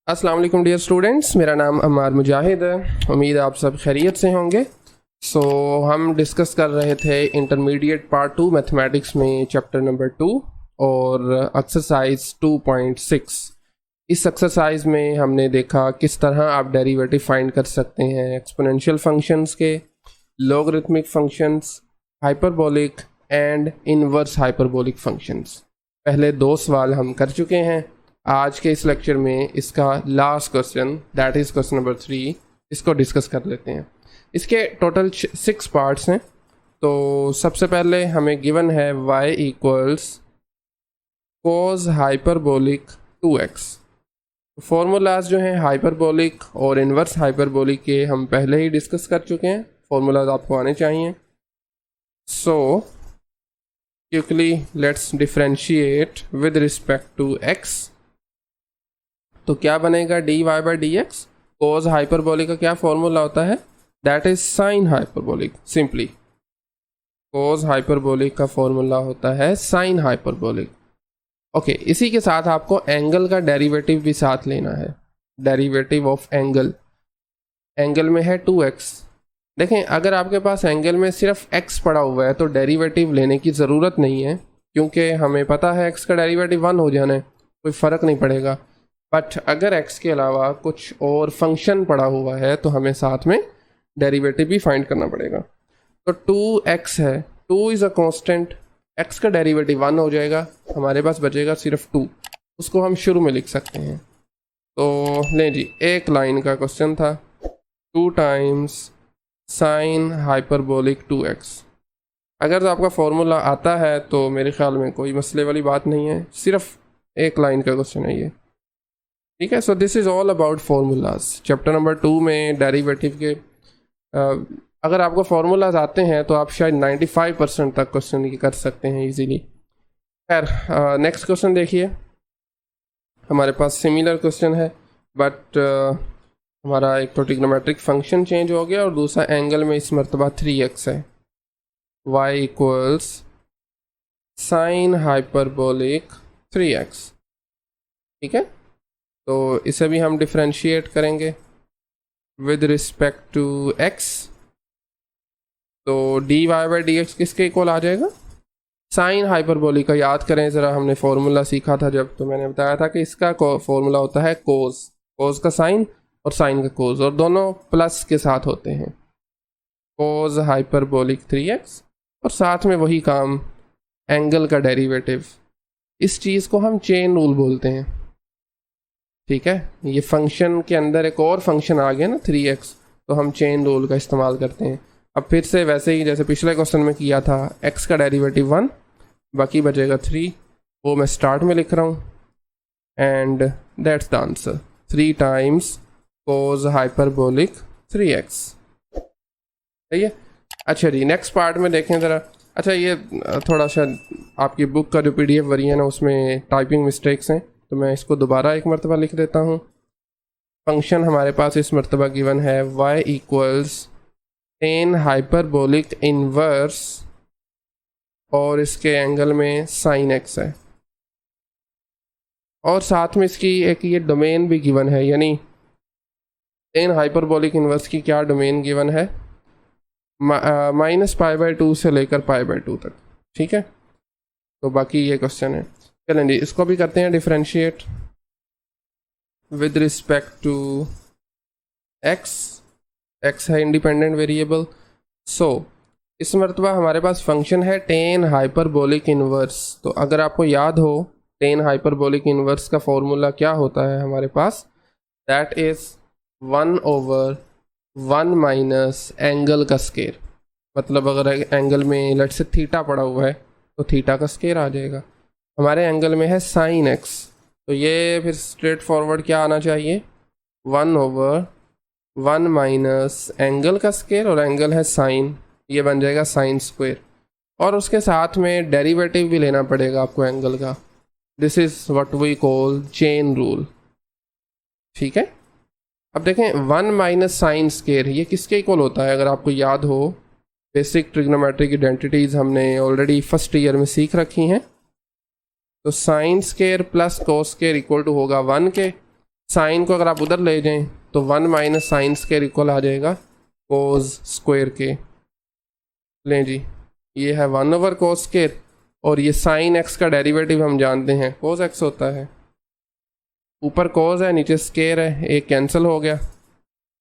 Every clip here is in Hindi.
अस्सलाम वालेकुम डियर स्टूडेंट्स, मेरा नाम अम्मार मुजाहिद है। उम्मीद है आप सब खैरियत से होंगे। हम डिस्कस कर रहे थे इंटरमीडिएट पार्ट 2 मैथमेटिक्स में चैप्टर नंबर 2 और एक्सरसाइज 2.6। इस एक्सरसाइज में हमने देखा किस तरह आप डेरिवेटिव फाइंड कर सकते हैं एक्सपोनेंशियल फंक्शंस के, logarithmic functions, hyperbolic and inverse hyperbolic functions. पहले 2 सवाल हम कर चुके हैं। आज के इस लेक्चर में इसका last question, that is question number 3, इसको डिस्कस कर लेते हैं। इसके टोटल 6 पार्ट्स हैं। तो सबसे पहले हमें गिवन है y equals cos hyperbolic 2x। Formulas जो हैं हाइपरबोलिक और इन्वर्स हाइपरबोलिक के हम पहले ही डिस्कस कर चुके हैं। फॉर्मूलाज आपको आने चाहिए। So quickly let's differentiate with respect to x। तो क्या बनेगा dy by d x. Cos hyperbolic का क्या फॉर्मूला होता है, that is sine hyperbolic. Simply cos hyperbolic का फॉर्मूला होता है साइन हाइपरबोलिक। ओके, इसी के साथ आपको एंगल का डेरिवेटिव भी साथ लेना है। डेरिवेटिव ऑफ एंगल, एंगल में है 2x। देखें, अगर आपके पास एंगल में सिर्फ x पड़ा हुआ है तो डेरिवेटिव लेने की ज़रूरत नहीं है, क्योंकि हमें पता है x का डेरिवेटिव 1 हो जाना है, कोई फ़र्क नहीं पड़ेगा। बट अगर x के अलावा कुछ और फंक्शन पड़ा हुआ है तो हमें साथ में डेरिवेटिव भी फाइंड करना पड़ेगा। तो 2x है, 2 इज़ अ कांस्टेंट, x का डेरिवेटिव 1 हो जाएगा, हमारे पास बचेगा सिर्फ 2। उसको हम शुरू में लिख सकते हैं। तो लें जी, एक लाइन का क्वेश्चन था, 2 टाइम्स साइन हाइपरबोलिक 2x। अगर तो आपका फॉर्मूला आता है तो मेरे ख्याल में कोई मसले वाली बात नहीं है, सिर्फ एक लाइन का क्वेश्चन है ये, ठीक है। So this is all about formulas. Chapter number 2 में डेरिवेटिव के अगर आपको फार्मूलाज आते हैं तो आप शायद 95% तक क्वेश्चन कर सकते हैं इजीली। खैर, नेक्स्ट क्वेश्चन देखिए। हमारे पास सिमिलर क्वेश्चन है, बट हमारा एक तो ट्रिग्नोमेट्रिक फंक्शन चेंज हो गया और दूसरा एंगल में इस मरतबा 3x है। y equals sine hyperbolic 3x, ठीक है। तो इसे भी हम डिफरेंशिएट करेंगे विद रिस्पेक्ट टू x। तो dy बाई डी एक्स किसके इक्वल आ जाएगा, साइन हाइपरबोलिक का। याद करें ज़रा, हमने फॉर्मूला सीखा था जब, तो मैंने बताया था कि इसका फॉर्मूला होता है कोस, कोस का साइन और साइन का कोस, और दोनों प्लस के साथ होते हैं। कोस हाइपरबोलिक 3x और साथ में वही काम एंगल का डेरिवेटिव। इस चीज़ को हम चेन रूल बोलते हैं, ठीक है। ये फंक्शन के अंदर एक और फंक्शन आ गया ना 3x, तो हम चेन रूल का इस्तेमाल करते हैं। अब फिर से वैसे ही जैसे पिछले क्वेश्चन में किया था, x का डेरिवेटिव 1, बाकी बचेगा 3, वो मैं स्टार्ट में लिख रहा हूँ, and that's the answer, 3 times cos hyperbolic 3x, सही है। अच्छा जी, नेक्स्ट पार्ट में देखें ज़रा। अच्छा, ये थोड़ा सा आपकी बुक का जो PDF वर्जन है उसमें टाइपिंग मिस्टेक्स हैं, तो मैं इसको दोबारा एक मरतबा लिख देता हूँ। फंक्शन हमारे पास इस मरतबा गिवन है y equals ten hyperbolic inverse और इसके एंगल में साइन x है, और साथ में इसकी एक ये डोमेन भी गिवन है, यानी टेन हाइपरबोलिक इनवर्स की क्या डोमेन गिवन है, -π/2 से लेकर π/2 तक, ठीक है। तो बाकी ये क्वेश्चन है। चलें जी, इसको भी करते हैं differentiate with respect to x। x है इंडिपेंडेंट वेरिएबल। सो इस मरतबा हमारे पास फंक्शन है टेन हाइपरबोलिक इनवर्स। तो अगर आपको याद हो टेन हाइपरबोलिक इनवर्स का फॉर्मूला क्या होता है हमारे पास, दैट इज़ 1/1 माइनस एंगल का स्केयर। मतलब अगर एंगल में लेट से थीटा पड़ा हुआ है तो थीटा का स्केयर आ जाएगा। हमारे एंगल में है साइन x, तो ये फिर स्ट्रेट फॉरवर्ड क्या आना चाहिए, 1/1 माइनस एंगल का स्केयर, और एंगल है साइन, ये बन जाएगा साइन स्क्वायर। और उसके साथ में डेरिवेटिव भी लेना पड़ेगा आपको एंगल का। This is what we call chain rule, ठीक है। अब देखें, 1 माइनस साइन स्क्वायर ये किसके इक्वल होता है, अगर आपको याद हो बेसिक ट्रिग्नोमेट्रिक आइडेंटिटीज़ हमने ऑलरेडी फर्स्ट ईयर में सीख रखी हैं। तो sine square plus cos square equal to होगा 1 के, साइन को अगर आप उधर ले जाएं तो 1 माइनस साइन स्क्वायर इक्वल आ जाएगा कोस स्क्वायर के। लें जी, ये है 1 ओवर कोस स्क्वायर, और ये साइन एक्स का डेरिवेटिव हम जानते हैं कोस एक्स होता है। ऊपर कोस है, नीचे स्क्वायर है, एक कैंसिल हो गया,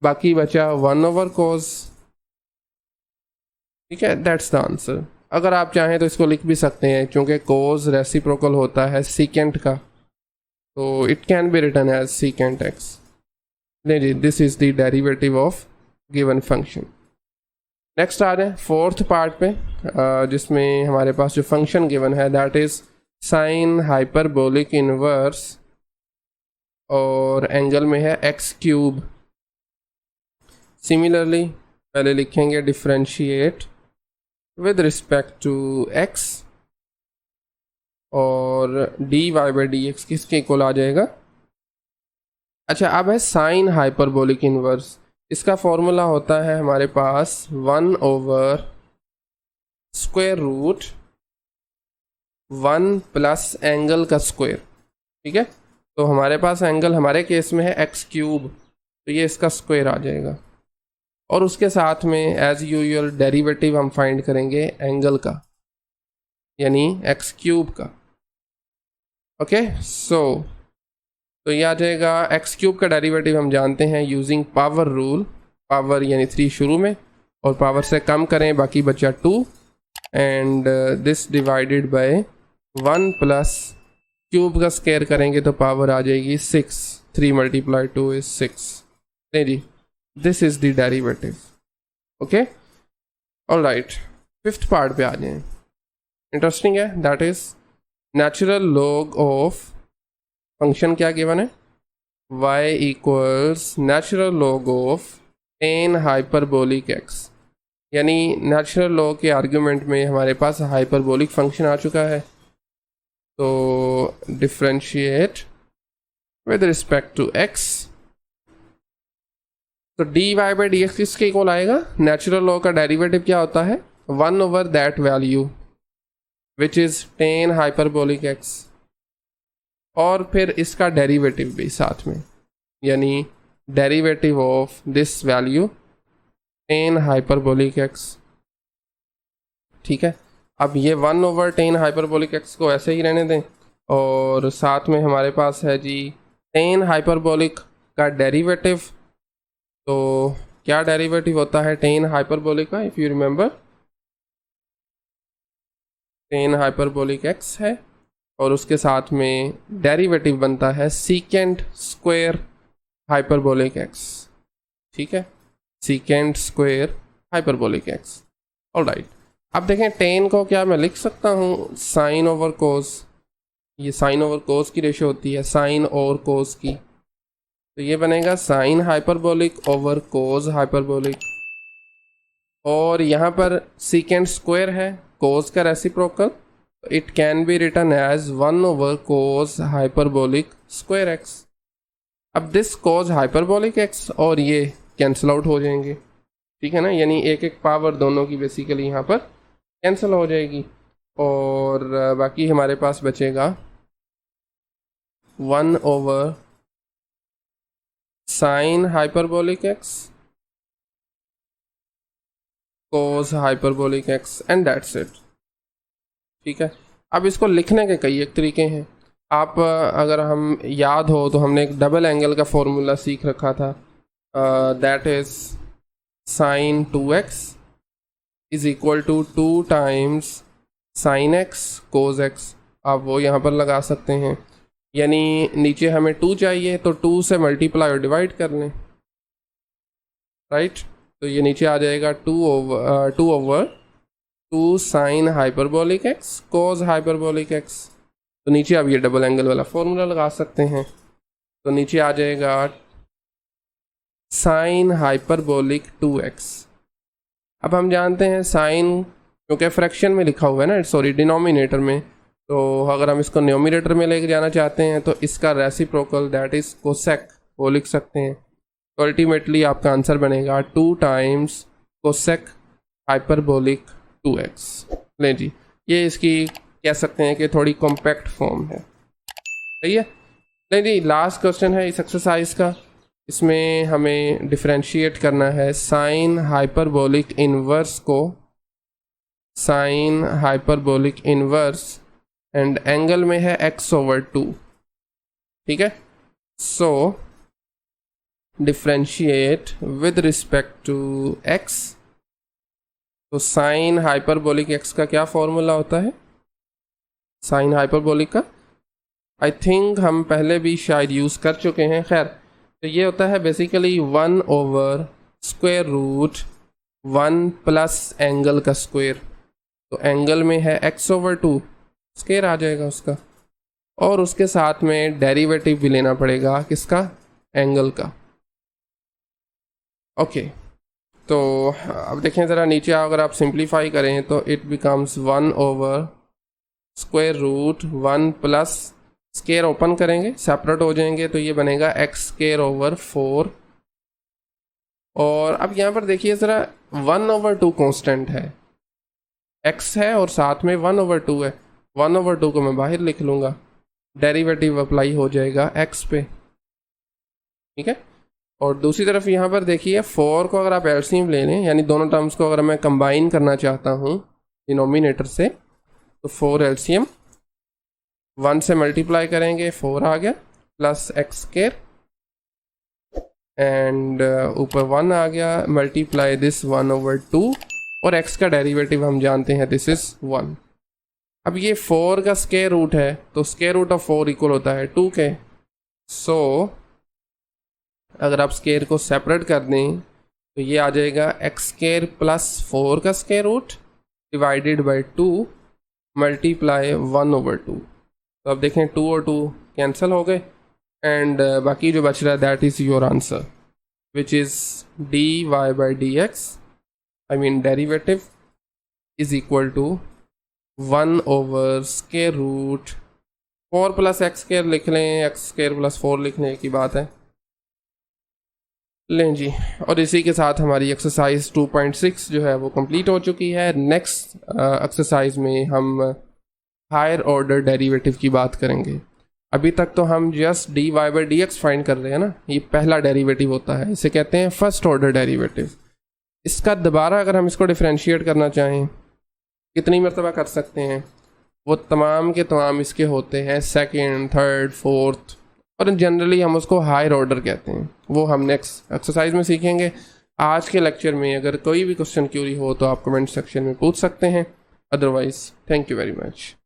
बाकी बचा 1 ओवर कोस। ठीक है, दैट्स द आंसर। अगर आप चाहें तो इसको लिख भी सकते हैं, क्योंकि कोस रेसिप्रोकल होता है सीकेंट का, तो it can be written as secant x. नहीं जी, this is the derivative of given function. Next आ जाए फोर्थ पार्ट पे, जिसमें हमारे पास जो फंक्शन गिवन है that is sine hyperbolic inverse, और एंगल में है एक्स क्यूब। सिमिलरली पहले लिखेंगे differentiate with respect to x, और d y by d x किसके इक्वल आ जाएगा। अच्छा, अब है साइन हाइपरबोलिक इनवर्स। इसका फॉर्मूला होता है हमारे पास 1 over square root 1 plus angle का स्क्वायर। ठीक है, तो हमारे पास एंगल हमारे केस में है एक्स क्यूब, तो ये इसका स्क्वायर आ जाएगा, और उसके साथ में एज यूजुअल डेरिवेटिव हम फाइंड करेंगे एंगल का, यानी एक्स क्यूब का। ओके, सो तो ये आ जाएगा एक्स क्यूब का डेरिवेटिव हम जानते हैं यूजिंग पावर रूल। पावर यानी 3 शुरू में, और पावर से कम करें, बाकी बचा 2, and this divided by 1 plus cube का स्क्वायर करेंगे तो पावर आ जाएगी 6। 3 मल्टीप्लाई 2 इज 6। नहीं जी, this is the derivative. Okay, alright, fifth part पे आ जाएं। इंटरेस्टिंग है, that is natural log of function क्या गिवन है, y equals natural log of ten hyperbolic x। यानी नेचुरल लॉग के आर्ग्यूमेंट में हमारे पास हाइपरबोलिक फंक्शन आ चुका है, तो differentiate with respect to x, तो d y by d x किसके इक्वल आएगा। नेचुरल लॉग का डेरिवेटिव क्या होता है, 1 over that value which is ten hyperbolic x, और फिर इसका डेरिवेटिव भी साथ में, यानी derivative of this value ten hyperbolic x। ठीक है, अब ये 1 ओवर टेन हाइपरबोलिक x को ऐसे ही रहने दें, और साथ में हमारे पास है जी टेन हाइपरबोलिक का डेरिवेटिव। तो क्या डेरिवेटिव होता है टेन हाइपरबोलिक का, if you remember, ten hyperbolic x है, और उसके साथ में डेरिवेटिव बनता है सीकेंट स्क्वायर हाइपरबोलिक x। ठीक है, secant square hyperbolic x। Alright, अब देखें टेन को क्या मैं लिख सकता हूँ साइन ओवर कोस। ये साइन ओवर कोस की रेशो होती है, साइन और कोस की, तो ये बनेगा sine hyperbolic over cos hyperbolic, और यहाँ पर सीकेंट स्क्वायर है कोस का reciprocal, it can be written as 1 over cos hyperbolic square x. अब दिस कोस हाइपरबोलिक एक्स और ये कैंसिल आउट हो जाएंगे। ठीक है ना, यानी एक एक पावर दोनों की बेसिकली यहाँ पर कैंसिल हो जाएगी, और बाकी हमारे पास बचेगा 1 over sine hyperbolic x cos hyperbolic x, and that's it. ठीक है, अब इसको लिखने के कई एक तरीके हैं। आप अगर हम याद हो तो हमने एक डबल एंगल का फॉर्मूला सीख रखा था, that is sine 2x is equal to 2 times sine x cos x। आप वो यहाँ पर लगा सकते हैं, यानी नीचे हमें 2 चाहिए तो 2 से मल्टीप्लाई और डिवाइड कर लें, राइट। तो ये नीचे आ जाएगा 2 over 2 sign hyperbolic x cos hyperbolic x। तो नीचे आप ये डबल एंगल वाला फॉर्मूला लगा सकते हैं, तो नीचे आ जाएगा साइन हाइपरबोलिक 2x। अब हम जानते हैं साइन, क्योंकि फ्रैक्शन में लिखा हुआ है ना, सॉरी डिनोमिनेटर में, तो अगर हम इसको न्यूमरेटर में लेके जाना चाहते हैं तो इसका रेसिप्रोकल दैट इज कोसेक वो लिख सकते हैं। तो अल्टीमेटली आपका आंसर बनेगा 2 टाइम्स कोसेक हाइपरबोलिक 2x। लें जी, ये इसकी कह सकते हैं कि थोड़ी कॉम्पैक्ट फॉर्म है, सही है। नहीं जी, लास्ट क्वेश्चन है इस एक्सरसाइज का। इसमें हमें डिफरेंशिएट करना है साइन हाइपरबोलिक इन्वर्स को, sine hyperbolic inverse and angle में है x/2। ठीक है, so differentiate with respect to x। तो साइन हाइपरबोलिक x का क्या फॉर्मूला होता है साइन हाइपरबोलिक का? आई थिंक हम पहले भी शायद यूज़ कर चुके हैं। खैर, तो ये होता है बेसिकली 1/√1 प्लस एंगल का स्क्वायर। तो एंगल में है x/2, स्क्वायर आ जाएगा उसका, और उसके साथ में डेरिवेटिव भी लेना पड़ेगा किसका? एंगल का। ओके, तो अब देखें ज़रा नीचे, अगर आप सिंप्लीफाई करें तो it becomes 1/√1 plus, square open करेंगे सेपरेट हो जाएंगे तो ये बनेगा x²/4। और अब यहाँ पर देखिए ज़रा 1/2 कांस्टेंट है, x है और साथ में 1/2 है। 1/2 को मैं बाहर लिख लूँगा, डेरिवेटिव अप्लाई हो जाएगा x पे। ठीक है, और दूसरी तरफ यहाँ पर देखिए 4 को अगर आप एलसीएम ले लें, यानी दोनों टर्म्स को अगर मैं कंबाइन करना चाहता हूँ डिनोमिनेटर से, तो 4 एलसीएम 1 से मल्टीप्लाई करेंगे, 4 आ गया, प्लस x² एंड ऊपर 1 आ गया, मल्टीप्लाई दिस 1/2, और x का डेरिवेटिव हम जानते हैं दिस इज 1। अब ये 4 का स्क्वायर रूट है, तो स्क्वायर रूट ऑफ 4 इक्वल होता है 2 के। सो अगर आप स्क्वायर को सेपरेट कर दें तो ये आ जाएगा x² प्लस 4 का square root divided by 2 multiply 1/2। तो अब देखें 2 और 2 कैंसिल हो गए, एंड बाकी जो बच रहा है that is your answer, which is dy/dx, I mean derivative, is equal to 1/√4 plus x² लिख लें, x² प्लस 4 लिखने की बात है। लें जी, और इसी के साथ हमारी एक्सरसाइज 2.6 जो है वो कंप्लीट हो चुकी है। नेक्स्ट एक्सरसाइज में हम हायर ऑर्डर डेरिवेटिव की बात करेंगे। अभी तक तो हम जस्ट dy/dx फाइंड कर रहे हैं ना, ये पहला डेरिवेटिव होता है, इसे कहते हैं फर्स्ट ऑर्डर डेरिवेटिव। इसका दोबारा अगर हम इसको डिफरेंशिएट करना चाहें, कितनी मरतबा कर सकते हैं? वो तमाम के तमाम इसके होते हैं सेकंड, थर्ड, फोर्थ, और जनरली हम उसको हायर ऑर्डर कहते हैं। वो हम नेक्स्ट एक्सरसाइज में सीखेंगे। आज के लेक्चर में अगर कोई भी क्वेश्चन क्यूरी हो तो आप कमेंट सेक्शन में पूछ सकते हैं। Otherwise thank you very much.